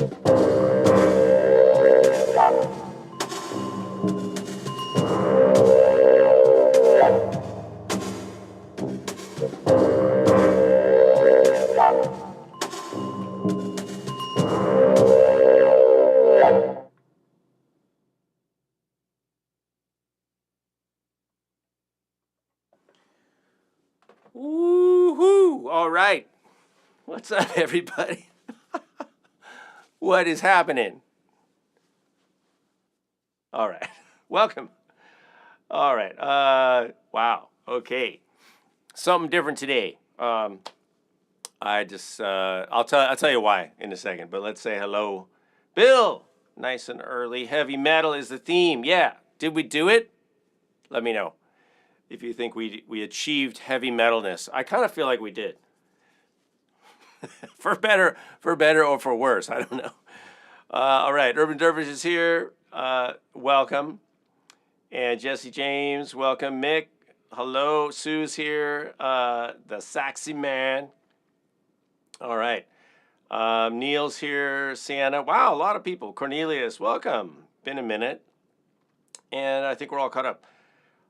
Woohoo! All right. What's up, everybody? What is happening? All right. Welcome. All right. Wow. Okay. Something different today. I'll tell you why in a second, but let's say hello. Bill, nice and early. Heavy metal is the theme. Yeah. Did we do it? Let me know if you think we achieved heavy metalness. I kind of feel like we did. for better or for worse. I don't know. All right. Urban Dervish is here. Welcome. And Jesse James, welcome. Mick, hello. Sue's here. The Saxy Man. All right. Neil's here. Sienna. Wow, a lot of people. Cornelius, welcome. Been a minute. And I think we're all caught up.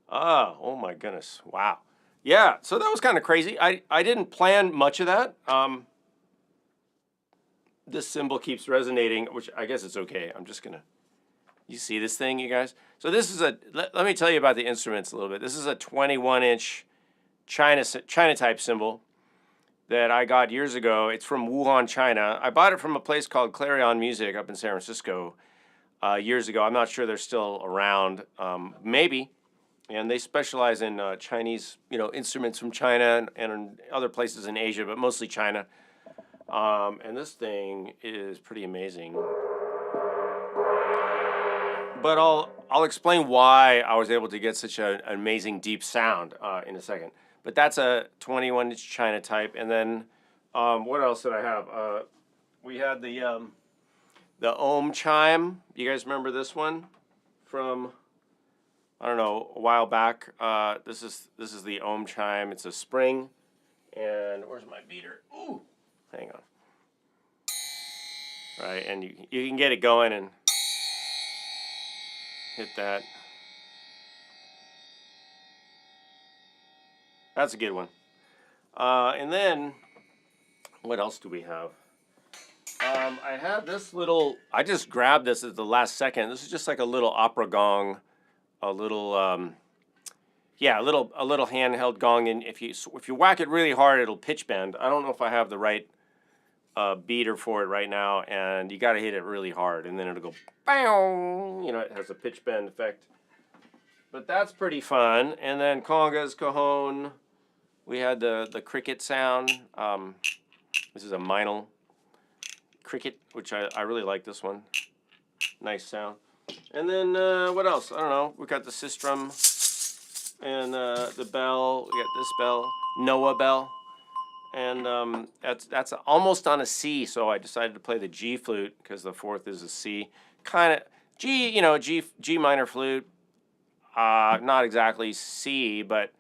Oh my goodness. Wow. Yeah, so that was kind of crazy. I didn't plan much of that. This cymbal keeps resonating, which I guess it's okay. I'm just going to... You see this thing, you guys? So this is let me tell you about the instruments a little bit. This is a 21-inch China type cymbal that I got years ago. It's from Wuhan, China. I bought it from a place called Clarion Music up in San Francisco years ago. I'm not sure they're still around. Maybe. And they specialize in Chinese, instruments from China and other places in Asia, but mostly China. And this thing is pretty amazing. But I'll explain why I was able to get such an amazing deep sound in a second. But that's a 21-inch China type. And then what else did I have? We had the Ohm chime. You guys remember this one from, I don't know, a while back? This is the Ohm chime. It's a spring. And where's my beater? Ooh, hang on. Right, and you can get it going and hit that. That's a good one. And then, what else do we have? I had this little, I just grabbed this at the last second. This is just like a little opera gong, a little handheld gong. And if you whack it really hard, it'll pitch bend. I don't know if I have the right beater for it right now, and you got to hit it really hard, and then it'll go, bang, it has a pitch bend effect. But that's pretty fun. And then congas, cajon. We had the cricket sound. This is a Meinl cricket, which I really like this one. Nice sound. And then what else? I don't know. We got the sistrum and the bell. We got this bell, Noah bell. And that's almost on a C, so I decided to play the G flute because the fourth is a C. Kind of G minor flute. Not exactly C, but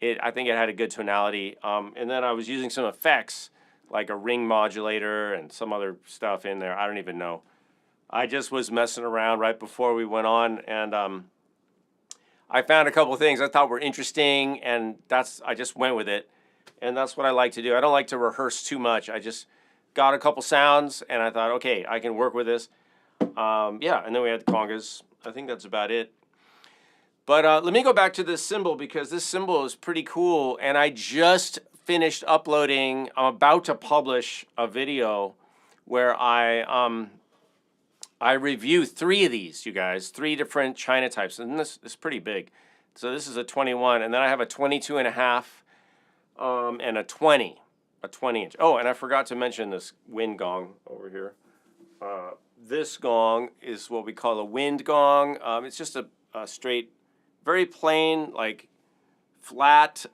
I think it had a good tonality. And then I was using some effects like a ring modulator and some other stuff in there. I don't even know. I just was messing around right before we went on, and I found a couple of things I thought were interesting, and I just went with it. And that's what I like to do. I don't like to rehearse too much. I just got a couple sounds, and I thought, okay, I can work with this. Yeah, and then we had the congas. I think that's about it. But let me go back to this cymbal, because this cymbal is pretty cool, and I just finished uploading. I'm about to publish a video where I review 3 of these, you guys, 3 different China types, and this is pretty big. So this is a 21, and then I have a 22 and a half. And a 20 inch. Oh, and I forgot to mention this wind gong over here. This gong is what we call a wind gong. It's just a straight, very plain, like flat,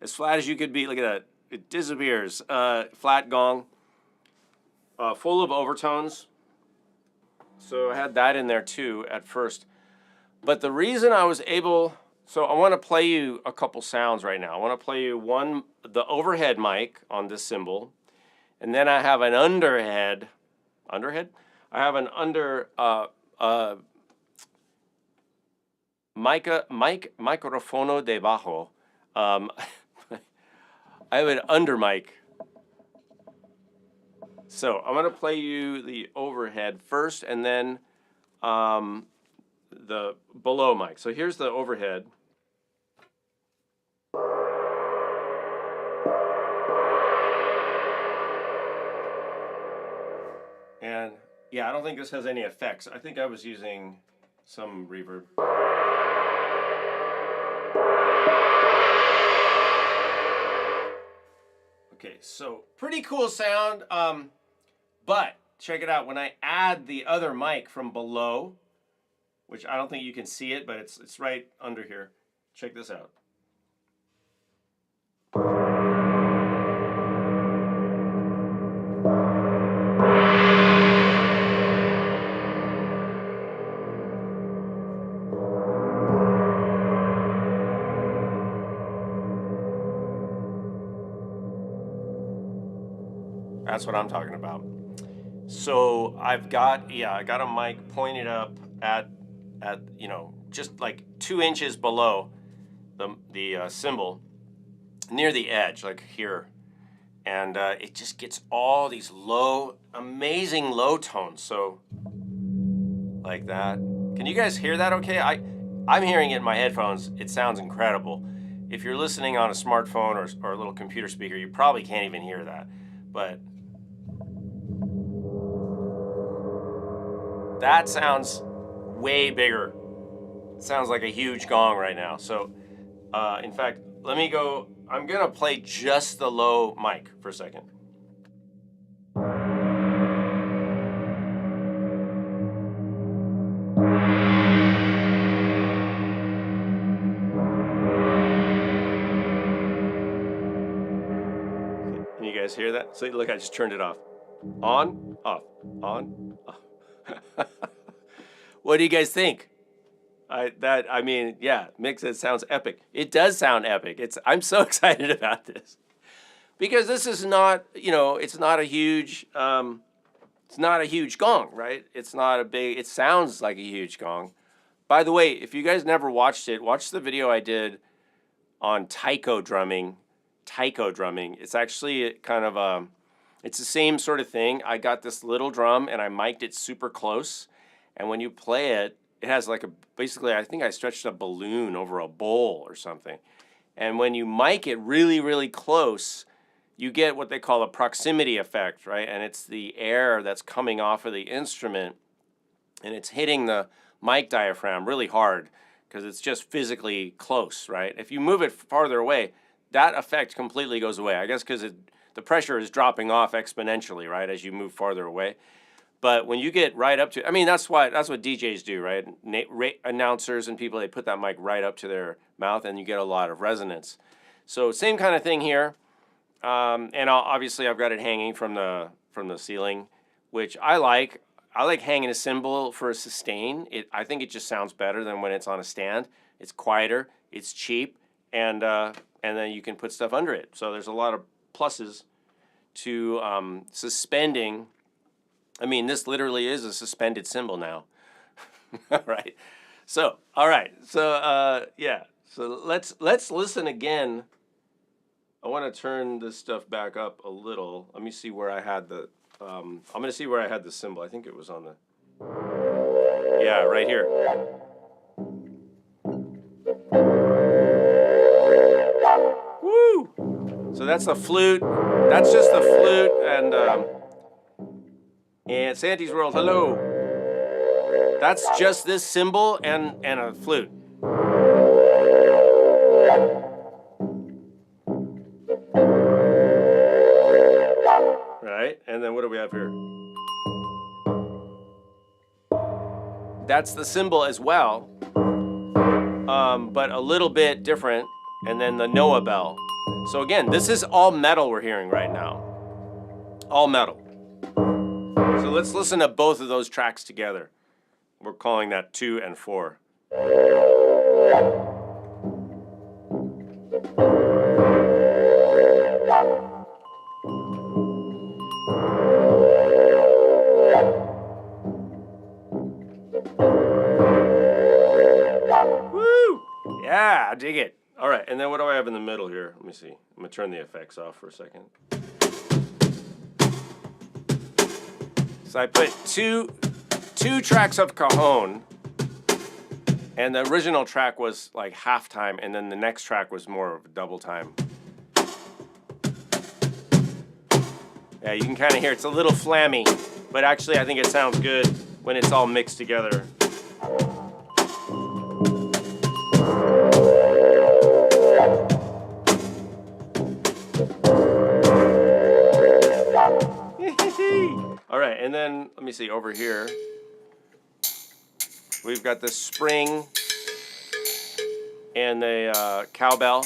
as flat as you could be. Look at that. It disappears. Flat gong, full of overtones. So I had that in there too at first. But the reason I was able... So I want to play you a couple sounds right now. I want to play you the overhead mic on this cymbal, and then I have an underhead underhead. I have an microfono de bajo. I have an under mic. So I'm going to play you the overhead first and then the below mic. So here's the overhead. And yeah, I don't think this has any effects. I think I was using some reverb. Okay, so pretty cool sound, but check it out. When I add the other mic from below, which I don't think you can see it, but it's right under here. Check this out. That's what I'm talking about. So I got a mic pointed up at you know, just like 2 inches below the cymbal, near the edge, like here, and it just gets all these low, amazing low tones. So like that. Can you guys hear that? Okay, I'm hearing it in my headphones. It sounds incredible. If you're listening on a smartphone or a little computer speaker, you probably can't even hear that, but that sounds way bigger. It sounds like a huge gong right now. So, in fact, let me go. I'm gonna play just the low mic for a second. Can you guys hear that? So look, I just turned it off. On, off, on, off. What do you guys think? I mean, yeah, it sounds epic. It does sound epic. I'm so excited about this because this is not, you know, it's not a huge gong, right? It's not a big. It sounds like a huge gong. By the way, if you guys never watched it, watch the video I did on taiko drumming. Taiko drumming. It's actually kind of it's the same sort of thing. I got this little drum and I mic'd it super close, and when you play it, it has like basically, I think I stretched a balloon over a bowl or something. And when you mic it really, really close, you get what they call a proximity effect, right? And it's the air that's coming off of the instrument and it's hitting the mic diaphragm really hard because it's just physically close, right? If you move it farther away, that effect completely goes away. I guess because the pressure is dropping off exponentially, right, as you move farther away. But when you get right up to, I mean, that's what DJs do, right? Announcers and people, they put that mic right up to their mouth, and you get a lot of resonance. So same kind of thing here. And obviously, I've got it hanging from the ceiling, which I like. I like hanging a cymbal for a sustain. I think it just sounds better than when it's on a stand. It's quieter, it's cheap, and then you can put stuff under it. So there's a lot of pluses to suspending. I mean, this literally is a suspended cymbal now. All right. So yeah. So let's listen again. I want to turn this stuff back up a little. Let me see where I had the. I'm going to see where I had the cymbal. I think it was on the. Yeah, right here. Woo! So that's the flute. That's just the flute and Santy's World, hello. That's just this cymbal and a flute. Right, and then what do we have here? That's the cymbal as well, but a little bit different, and then the Noah bell. So again, this is all metal we're hearing right now. All metal. So let's listen to both of those tracks together. We're calling that 2 and 4. I dig it. All right, and then what do I have in the middle here? Let me see. I'm gonna turn the effects off for a second. So I put two tracks of cajon, and the original track was like half time, and then the next track was more of a double time. Yeah, you can kind of hear it's a little flammy, but actually I think it sounds good when it's all mixed together. All right, and then let me see over here. We've got the spring and the cowbell.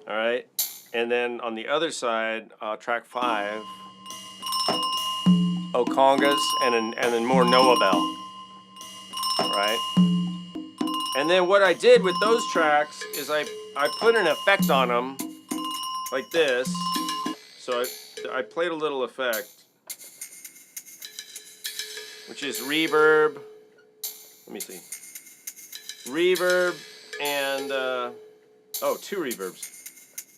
All right, and then on the other side, track 5, congas and then more Noah bell. All right, and then what I did with those tracks is I put an effect on them like this. So I played a little effect, which is reverb. Let me see. Reverb and, 2 reverbs.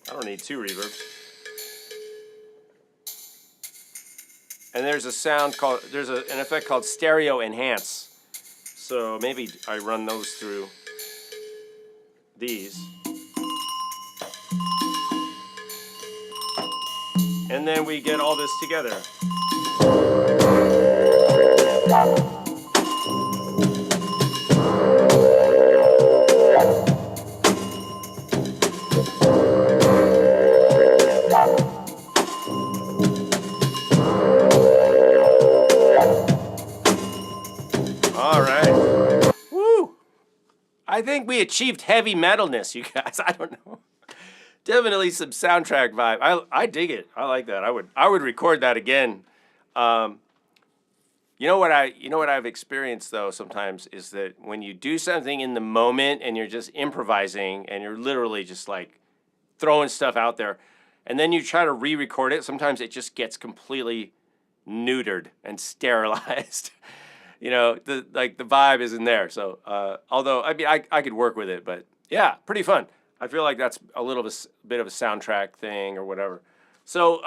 I don't need 2 reverbs. And there's a sound called, there's an effect called stereo enhance. So maybe I run those through these. And then we get all this together. All right. Woo! I think we achieved heavy metalness, you guys. I don't know. Definitely some soundtrack vibe. I dig it. I like that. I would record that again. You know what I've experienced though sometimes is that when you do something in the moment and you're just improvising and you're literally just like throwing stuff out there, and then you try to re-record it, sometimes it just gets completely neutered and sterilized. The vibe isn't there. So although I mean I could work with it, but yeah, pretty fun. I feel like that's a little bit of a soundtrack thing or whatever. So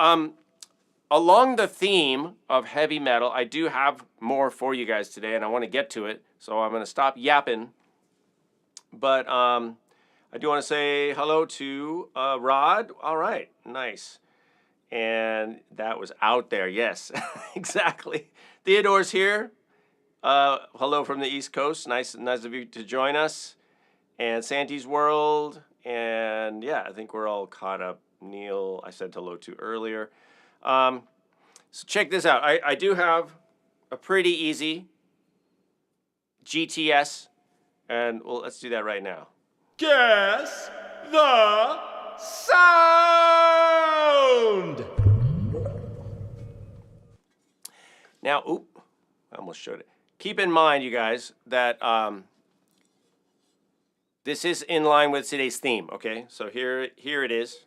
along the theme of heavy metal, I do have more for you guys today, and I want to get to it. So I'm going to stop yapping. But I do want to say hello to Rod. All right, nice. And that was out there, yes, exactly. Theodore's here. Hello from the East Coast. Nice of you to join us. And Santi's World. And yeah, I think we're all caught up. Neil, I said hello to earlier. So check this out. I do have a pretty easy GTS, and well, let's do that right now. Guess the sound! Now, I almost showed it. Keep in mind, you guys, that this is in line with today's theme, okay? So here it is.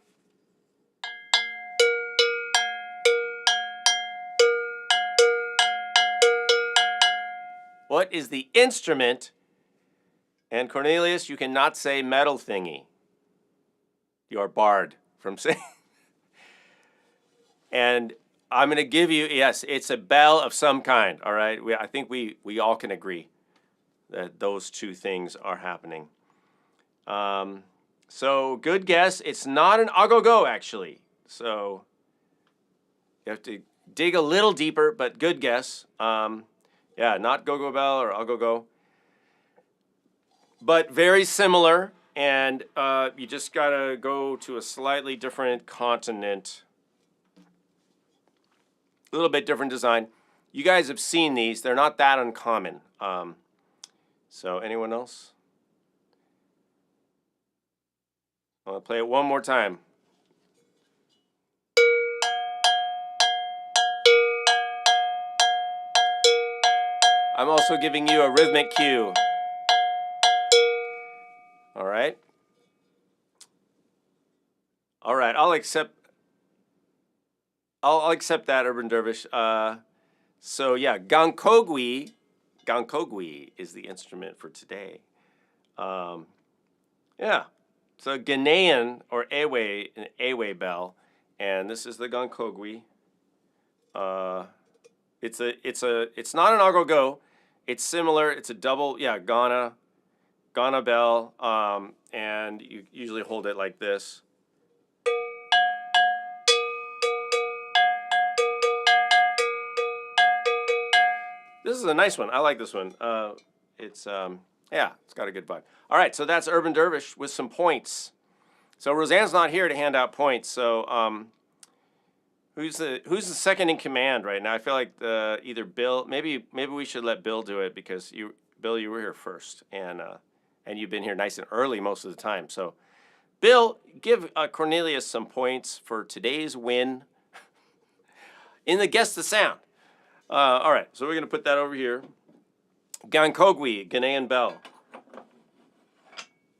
What is the instrument? And Cornelius, you cannot say metal thingy. You're barred from saying. And I'm going to give you, yes, it's a bell of some kind, all right? I think we all can agree that those two things are happening. So good guess. It's not an agogo, actually. So you have to dig a little deeper, but good guess. Yeah, not go-go bell or agogo. But very similar, and you just got to go to a slightly different continent. A little bit different design. You guys have seen these. They're not that uncommon. So anyone else? I'll play it one more time. I'm also giving you a rhythmic cue. All right. All right, I'll accept that, Urban Dervish. So yeah, gankogwi is the instrument for today. Yeah. So Ghanaian or an Ewe bell, and this is the Gankogwi. It's not an agogo. It's similar. It's a double, yeah, Ghana bell, and you usually hold it like this. This is a nice one. I like this one. Yeah, it's got a good vibe. All right, so that's Urban Dervish with some points. So Roseanne's not here to hand out points. So who's the second in command right now? I feel like either Bill. Maybe we should let Bill do it because Bill, you were here first, and you've been here nice and early most of the time. So Bill, give Cornelius some points for today's win in the Guess the Sound. All right, so we're going to put that over here. Gankogwi, Ghanaian bell.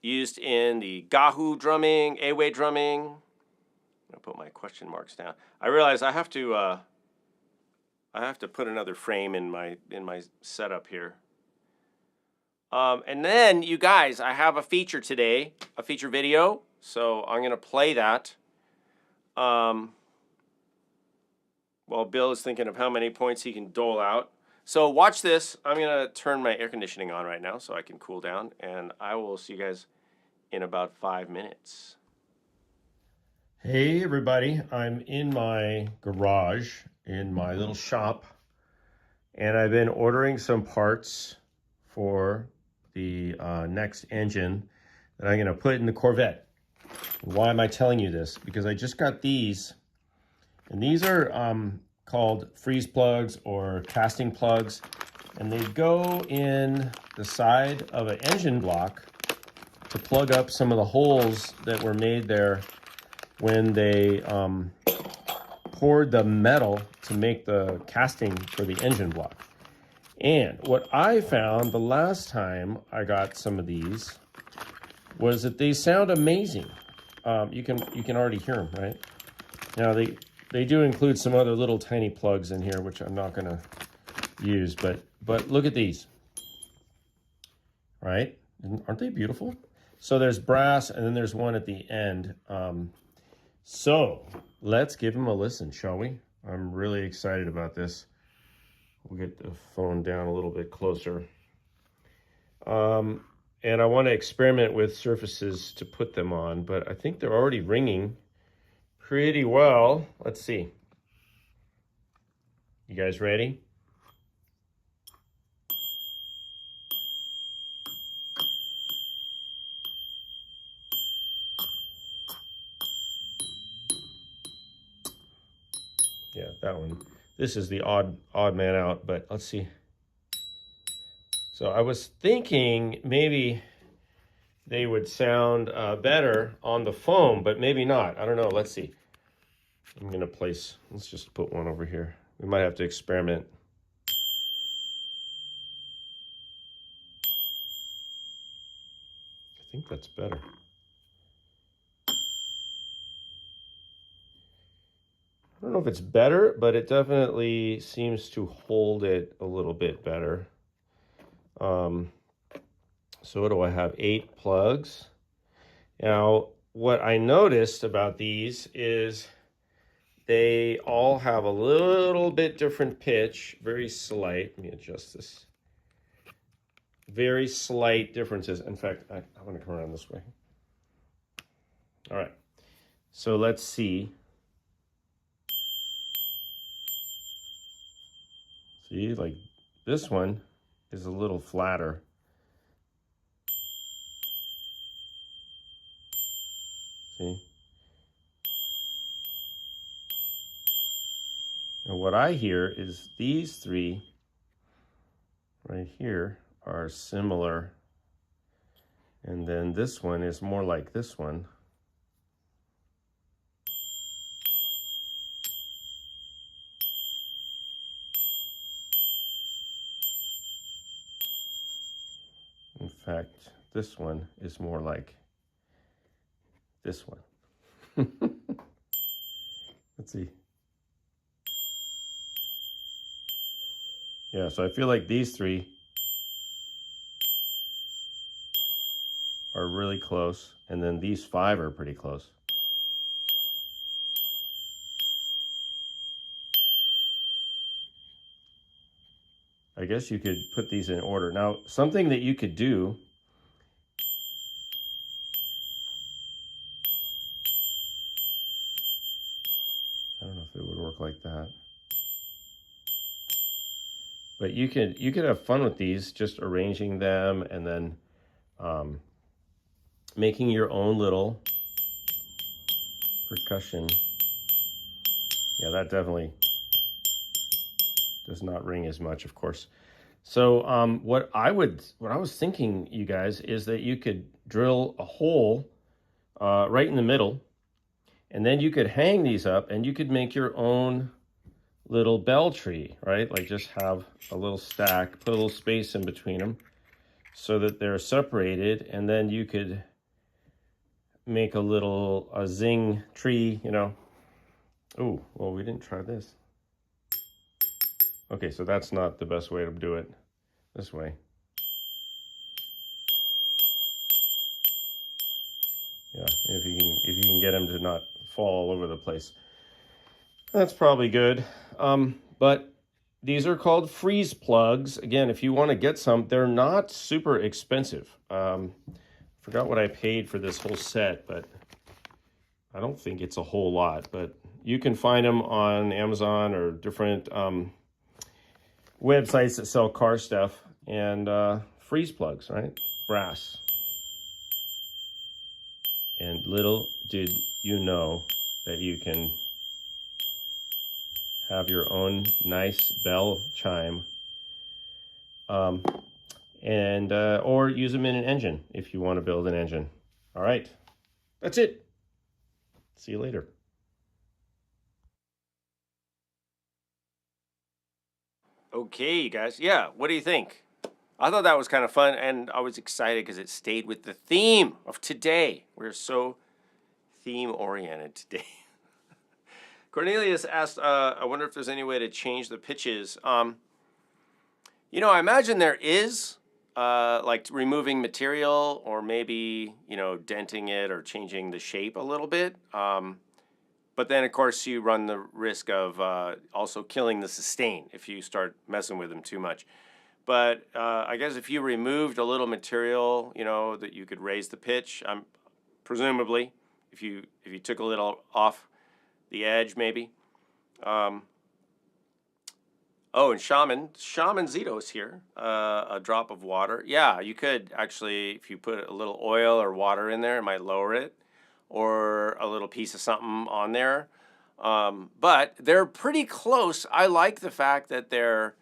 Used in the Gahu drumming, Ewe drumming. I'm going to put my question marks down. I realize I have to put another frame in my setup here. And then, you guys, I have a feature today, a feature video. So I'm going to play that. While Bill is thinking of how many points he can dole out. So watch this. I'm going to turn my air conditioning on right now so I can cool down. And I will see you guys in about 5 minutes. Hey, everybody. I'm in my garage, in my little shop. And I've been ordering some parts for the next engine that I'm going to put in the Corvette. Why am I telling you this? Because I just got these. And these are called freeze plugs or casting plugs, and they go in the side of an engine block to plug up some of the holes that were made there when they poured the metal to make the casting for the engine block. And what I found the last time I got some of these was that they sound amazing. You can already hear them, right? Now they do include some other little tiny plugs in here, which I'm not going to use, but look at these, right? Aren't they beautiful? So there's brass, and then there's one at the end. So let's give them a listen, shall we? I'm really excited about this. We'll get the phone down a little bit closer. And I want to experiment with surfaces to put them on, but I think they're already ringing pretty well. Let's see. You guys ready? Yeah, that one. This is the odd man out, but let's see. So I was thinking maybe they would sound better on the foam, but maybe not. I don't know. Let's see. I'm going to place, let's just put one over here. We might have to experiment. I think that's better. I don't know if it's better, but it definitely seems to hold it a little bit better. So what do I have? 8 plugs. Now, what I noticed about these is they all have a little bit different pitch, very slight. Let me adjust this. Very slight differences. In fact, I want to come around this way. All right. So let's see. See, like this one is a little flatter. See? And what I hear is these 3 right here are similar. And then this one is more like this one. In fact, this one is more like this one. Let's see. Yeah, so I feel like these 3 are really close, and then these 5 are pretty close. I guess you could put these in order. Now, something that you could do, I don't know if it would work like that, but you could have fun with these, just arranging them and then making your own little percussion. Yeah, that definitely does not ring as much, of course. So what I was thinking, you guys, is that you could drill a hole right in the middle, and then you could hang these up, and you could make your own little bell tree, right? Like just have a little stack, put a little space in between them so that they're separated, and then you could make a zing tree, you know. Oh, well, we didn't try this. Okay, so that's not the best way to do it. This way. Yeah, if you can get them to not fall all over the place, that's probably good. But these are called freeze plugs. Again, if you want to get some, they're not super expensive. Forgot what I paid for this whole set, but I don't think it's a whole lot. But you can find them on Amazon or different websites that sell car stuff. And freeze plugs, right? Brass. And little did you know that you can have your own nice bell chime, and or use them in an engine if you want to build an engine. All right, that's it. See you later. Okay, you guys. Yeah, what do you think? I thought that was kind of fun, and I was excited because it stayed with the theme of today. We're so theme-oriented today. Cornelius asked, I wonder if there's any way to change the pitches. You know, I imagine there is, like removing material or maybe, you know, denting it or changing the shape a little bit. But then, of course, you run the risk of also killing the sustain if you start messing with them too much. But I guess if you removed a little material, you know, that you could raise the pitch, presumably, if you took a little off the edge, maybe. Oh, and Shaman Zito's here. A drop of water. Yeah, you could actually, if you put a little oil or water in there, it might lower it, or a little piece of something on there. But they're pretty close. I like the fact that they're,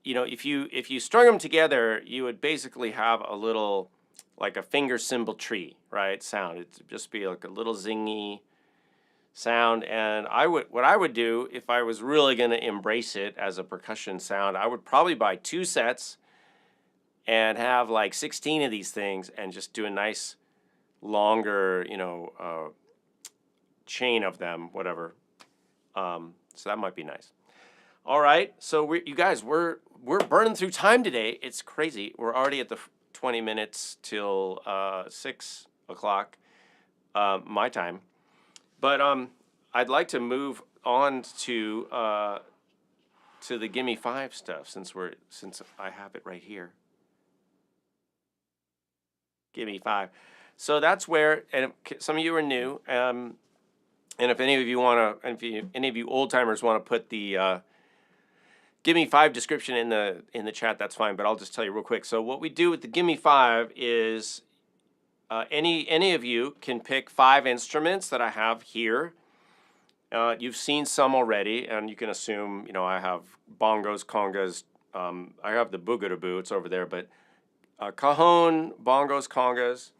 you know, if you strung them together, you would basically have a little, like a finger cymbal tree, right? Sound. It'd just be like a little zingy sound. And what I would do if I was really going to embrace it as a percussion sound, I would probably buy 2 sets and have like 16 of these things and just do a nice longer, you know, chain of them, whatever. So that might be nice. All right, so you guys, we're burning through time today. It's crazy. We're already at the 20 minutes till 6 o'clock my time. But I'd like to move on to the Gimme 5 stuff since I have it right here. Gimme 5. So that's where, and some of you are new, and if any of you want to, any of you old timers want to put the Gimme 5 description in the chat, that's fine. But I'll just tell you real quick. So what we do with the Gimme 5 is any of you can pick 5 instruments that I have here. You've seen some already, and you can assume, you know, I have bongos, congas. I have the boogadoo, it's over there, but cajon, bongos, congas,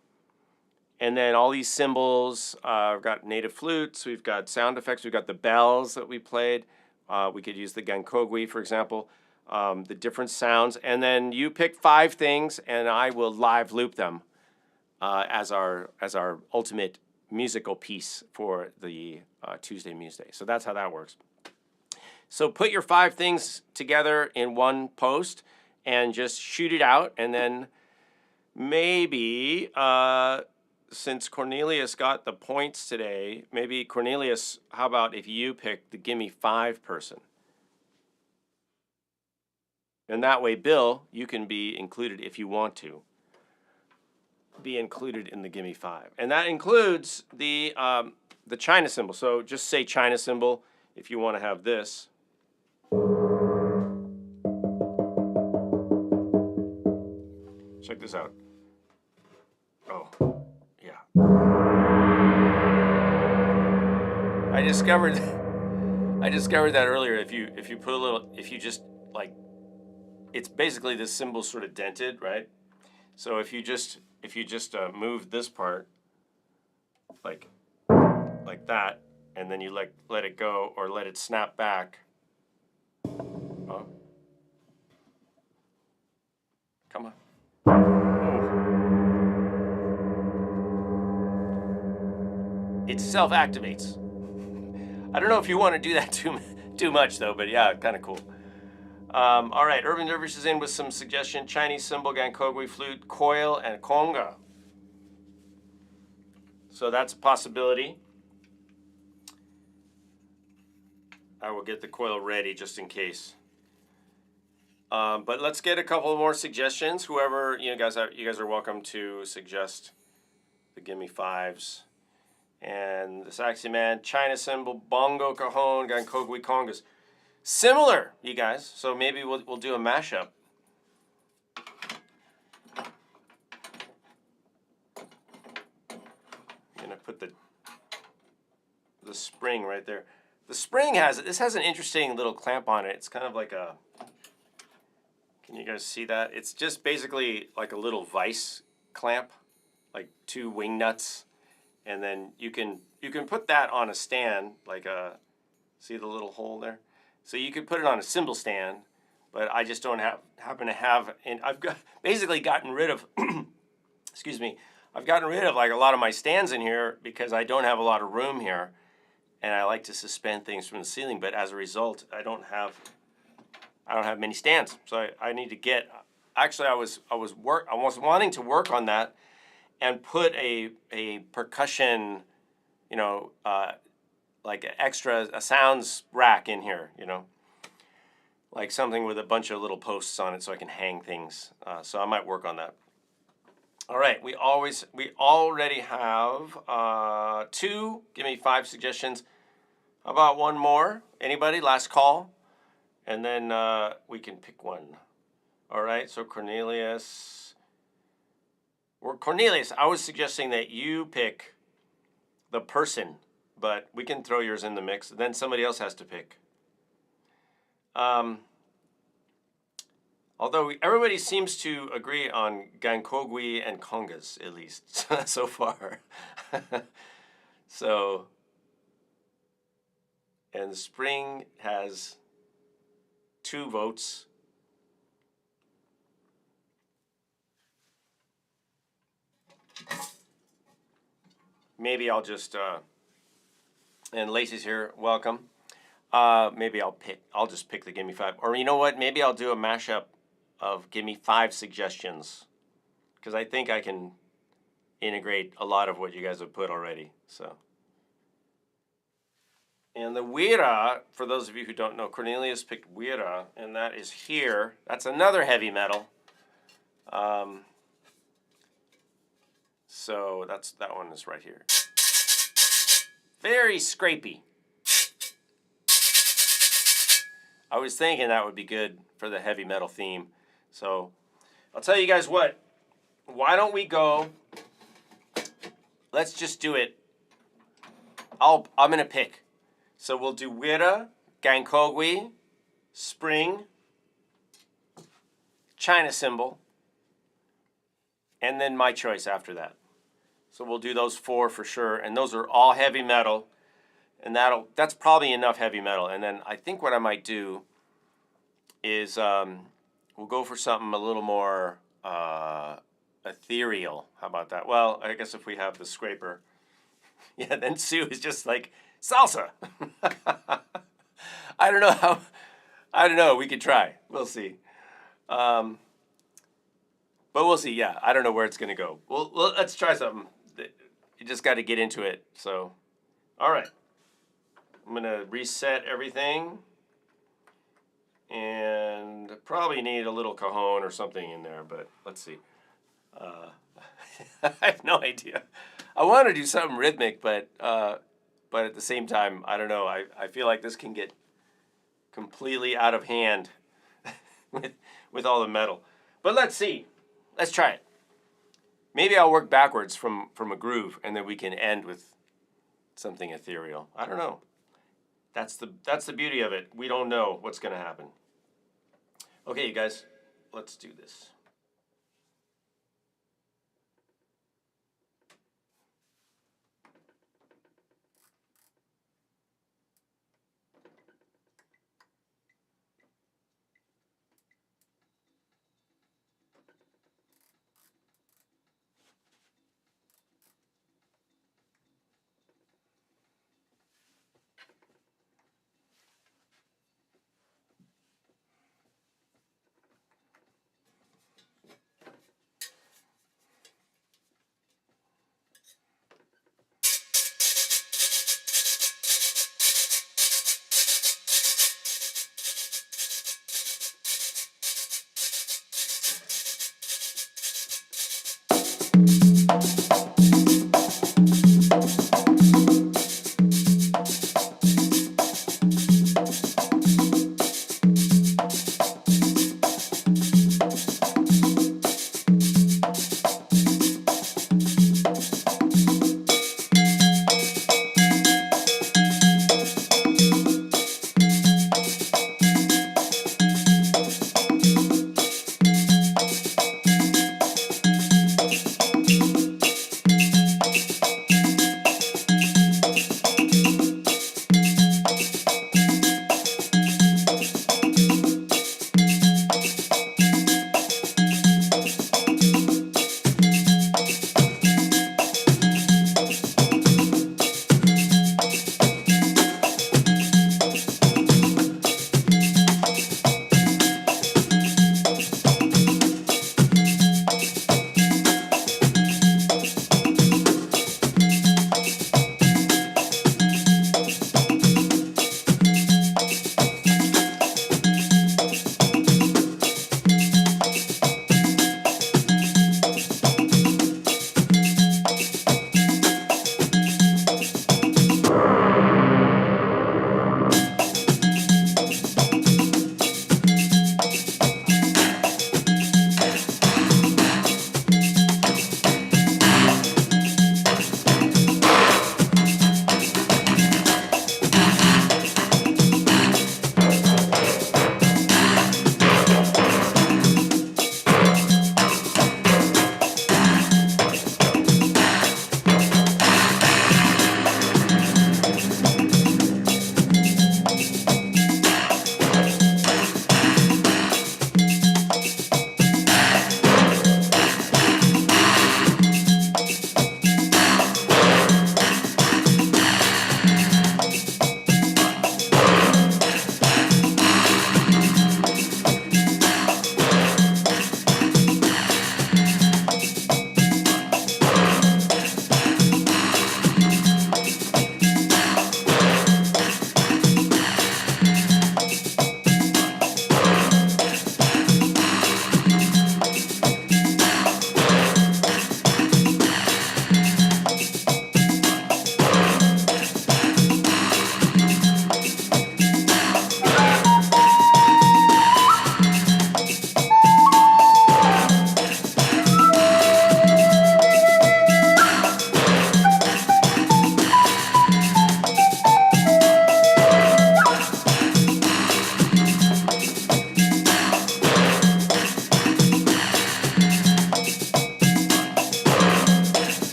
and then all these cymbals. I've got native flutes. We've got sound effects. We've got the bells that we played. We could use the gankogui, for example, the different sounds. And then you pick 5 things, and I will live loop them as our ultimate musical piece for the Tuesday Museday. So that's how that works. So put your 5 things together in one post and just shoot it out, and then maybe since Cornelius got the points today, maybe Cornelius, how about if you pick the Gimme 5 person? And that way, Bill, you can be included if you want to. Be included in the Gimme 5. And that includes the China cymbal. So just say China cymbal if you want to have this. Check this out. Oh, yeah. I discovered that earlier. If you put a little, if you just like, it's basically this cymbal sort of dented, right? So if you just move this part like that, and then you let it go or let it snap back. Oh. Come on. It self-activates. I don't know if you want to do that too much though, but yeah, kind of cool. All right, Urban Dervish is in with some suggestion: Chinese cymbal, gankogui, flute, coil, and conga. So that's a possibility. I will get the coil ready just in case. But let's get a couple more suggestions. Whoever you guys are welcome to suggest the Gimme 5s. And the Saxy Man, China cymbal, bongo, cajon, gankogui, congas. Similar, you guys. So maybe we'll do a mashup. I'm gonna put the spring right there. The spring has an interesting little clamp on it. It's kind of like a. Can you guys see that? It's just basically like a little vice clamp, like 2 wing nuts, and then you can put that on a stand, like a. See the little hole there? So you could put it on a cymbal stand, but I just don't happen to have, and I've basically gotten rid of, excuse me, I've gotten rid of like a lot of my stands in here because I don't have a lot of room here, and I like to suspend things from the ceiling. But as a result, I don't have many stands. So I need to get. Actually, I was wanting to work on that, and put a percussion, like a sounds rack in here, like something with a bunch of little posts on it so I can hang things. So I might work on that. All right, we already have 2. Give me 5 suggestions. How about one more? Anybody? Last call, and then we can pick one. All right. So Cornelius, I was suggesting that you pick the person. But we can throw yours in the mix. Then somebody else has to pick. Although everybody seems to agree on gankogui and congas, at least, so far. So, and the spring has 2 votes. Maybe I'll just... and Lacey's here. Welcome. Maybe I'll just pick the Gimme 5. Or you know what? Maybe I'll do a mashup of Gimme 5 suggestions, because I think I can integrate a lot of what you guys have put already. So. And the Wira, for those of you who don't know, Cornelius picked Wira, and that is here. That's another heavy metal. So that one is right here. Very scrapey. I was thinking that would be good for the heavy metal theme. So I'll tell you guys what. Why don't we go? Let's just do it. I'm gonna pick. So we'll do Wira, gankogui, spring, China cymbal, and then my choice after that. So we'll do those 4 for sure, and those are all heavy metal, and that's probably enough heavy metal. And then I think what I might do is we'll go for something a little more ethereal. How about that? Well, I guess if we have the scraper, yeah, then Sue is just like salsa. I don't know. We could try. We'll see. But we'll see. Yeah, I don't know where it's gonna go. Well, let's try something. You just got to get into it. So, all right, I'm gonna reset everything, and probably need a little cajon or something in there. But let's see. I have no idea. I want to do something rhythmic, but at the same time, I don't know. I feel like this can get completely out of hand with all the metal. But let's see. Let's try it. Maybe I'll work backwards from a groove, and then we can end with something ethereal. I don't know. That's the beauty of it. We don't know what's going to happen. Okay, you guys, let's do this.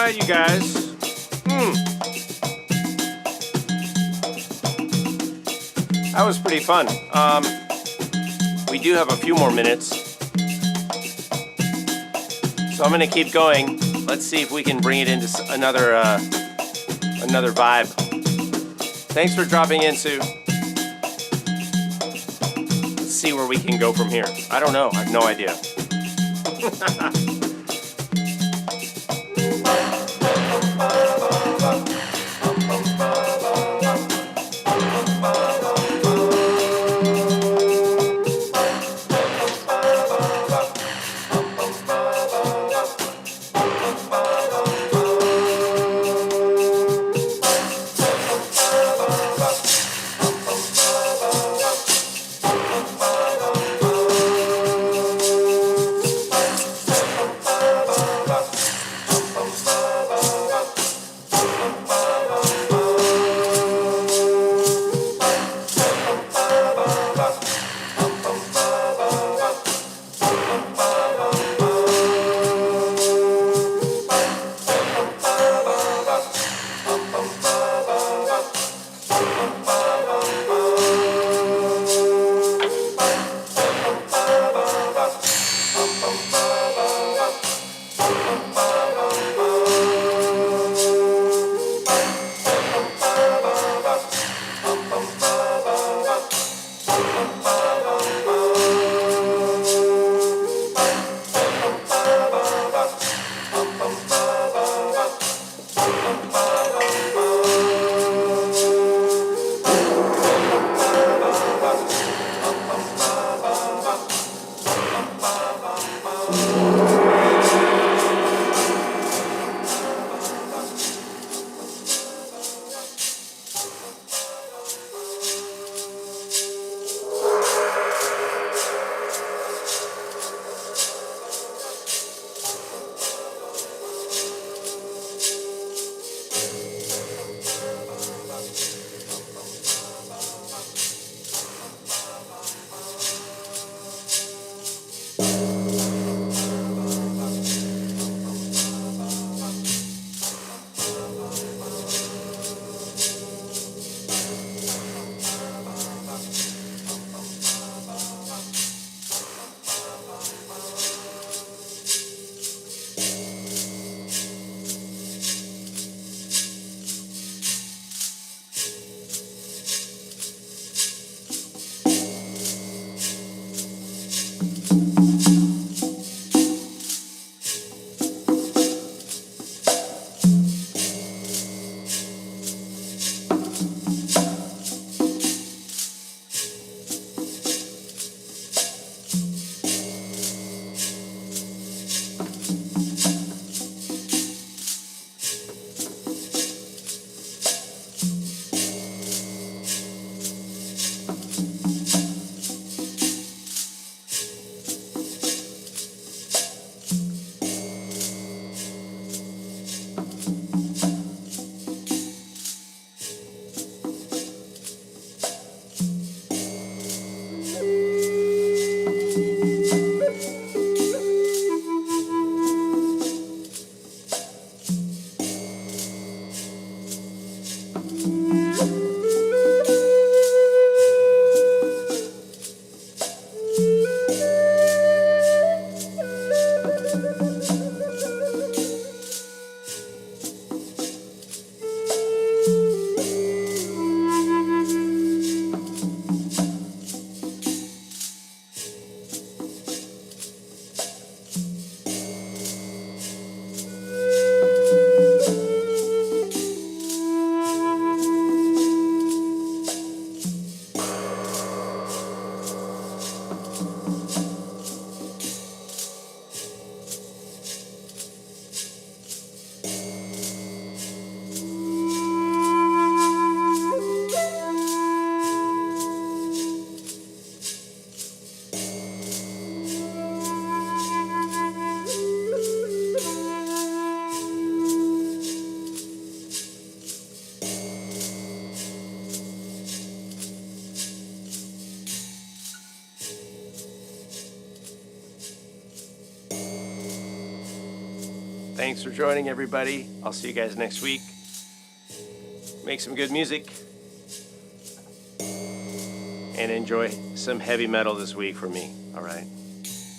right, you guys. That was pretty fun. We do have a few more minutes, so I'm gonna keep going. Let's see if we can bring it into another vibe. Thanks for dropping in, Sue. Let's see where we can go from here. I don't know. I have no idea. Thanks for joining, everybody. I'll see you guys next week. Make some good music. And enjoy some heavy metal this week for me. All right.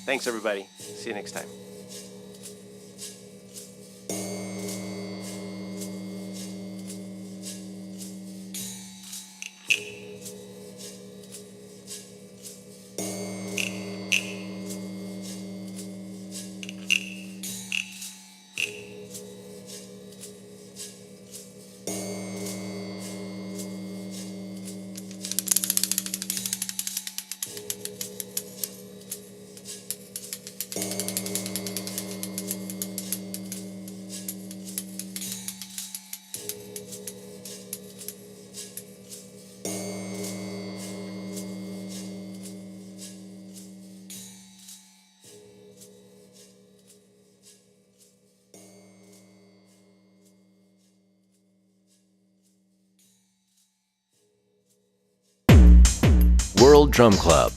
Thanks, everybody. See you next time. World Drum Club.